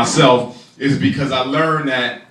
myself is because I learned that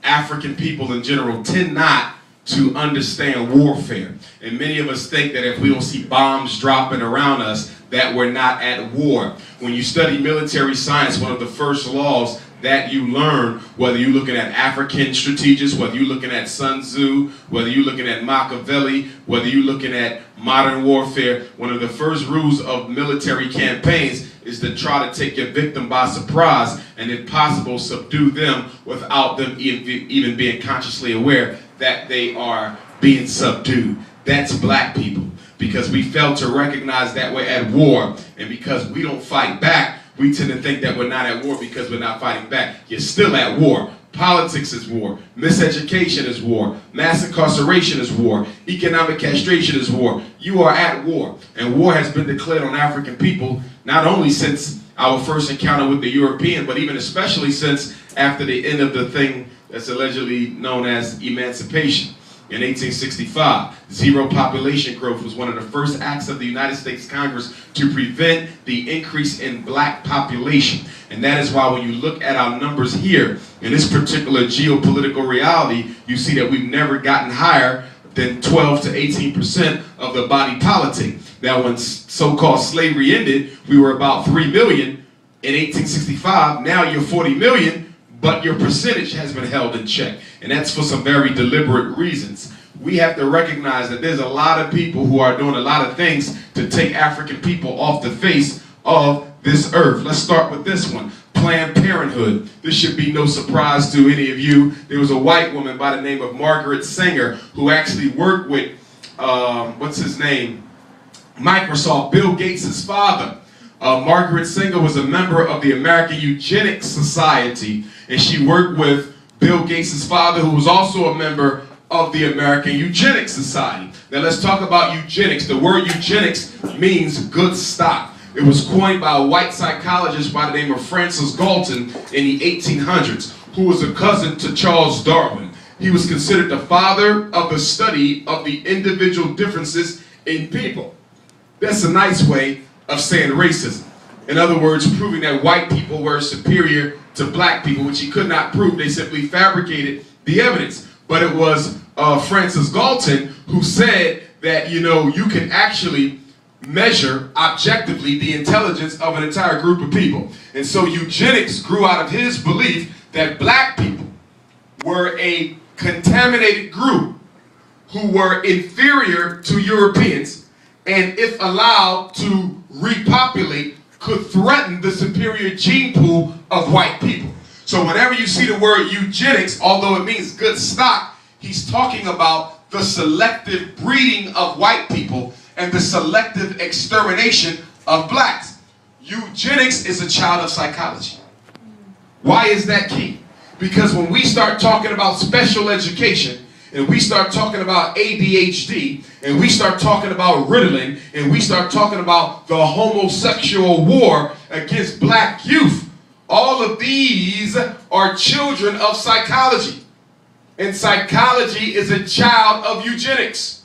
African people in general tend not to understand warfare. And many of us think that if we don't see bombs dropping around us, that we're not at war. When you study military science, one of the first laws that you learn, whether you're looking at African strategists, whether you're looking at Sun Tzu, whether you're looking at Machiavelli, whether you're looking at modern warfare, one of the first rules of military campaigns is to try to take your victim by surprise and, if possible, subdue them without them even being consciously aware that they are being subdued. That's black people, because we fail to recognize that we're at war, and because we don't fight back, we tend to think that we're not at war because we're not fighting back. You're still at war. Politics is war. Miseducation is war. Mass incarceration is war. Economic castration is war. You are at war. And war has been declared on African people not only since our first encounter with the European, but even especially since after the end of the thing that's allegedly known as emancipation. In 1865, zero population growth was one of the first acts of the United States Congress to prevent the increase in black population. And that is why when you look at our numbers here, in this particular geopolitical reality, you see that we've never gotten higher than 12 to 18% of the body politic. Now, when so-called slavery ended, we were about 3 million in 1865. Now you're 40 million. But your percentage has been held in check. And that's for some very deliberate reasons. We have to recognize that there's a lot of people who are doing a lot of things to take African people off the face of this earth. Let's start with this one. Planned Parenthood. This should be no surprise to any of you. There was a white woman by the name of Margaret Sanger who actually worked with, what's his name? Microsoft, Bill Gates' father. Margaret Sanger was a member of the American Eugenics Society, and she worked with Bill Gates' father, who was also a member of the American Eugenics Society. Now let's talk about eugenics. The word eugenics means good stock. It was coined by a white psychologist by the name of Francis Galton in the 1800s, who was a cousin to Charles Darwin. He was considered the father of the study of the individual differences in people. That's a nice way of saying racism. In other words, proving that white people were superior to black people, which he could not prove. They simply fabricated the evidence. But it was Francis Galton who said that, you can actually measure objectively the intelligence of an entire group of people. And so eugenics grew out of his belief that black people were a contaminated group who were inferior to Europeans, and if allowed to repopulate, could threaten the superior gene pool of white people. So whenever you see the word eugenics, although it means good stock, he's talking about the selective breeding of white people and the selective extermination of blacks. Eugenics is a child of psychology. Why is that key? Because when we start talking about special education, and we start talking about ADHD, and we start talking about Ritalin, and we start talking about the homosexual war against black youth, all of these are children of psychology. And psychology is a child of eugenics.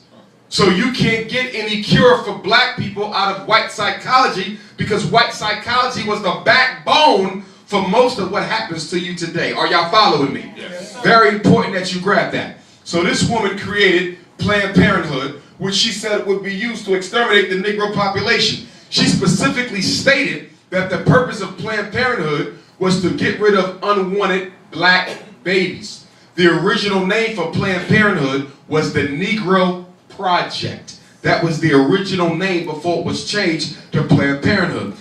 So you can't get any cure for black people out of white psychology, because white psychology was the backbone for most of what happens to you today. Are y'all following me? Yes. Very important that you grab that. So this woman created Planned Parenthood, which she said would be used to exterminate the Negro population. She specifically stated that the purpose of Planned Parenthood was to get rid of unwanted black babies. The original name for Planned Parenthood was the Negro Project. That was the original name before it was changed to Planned Parenthood.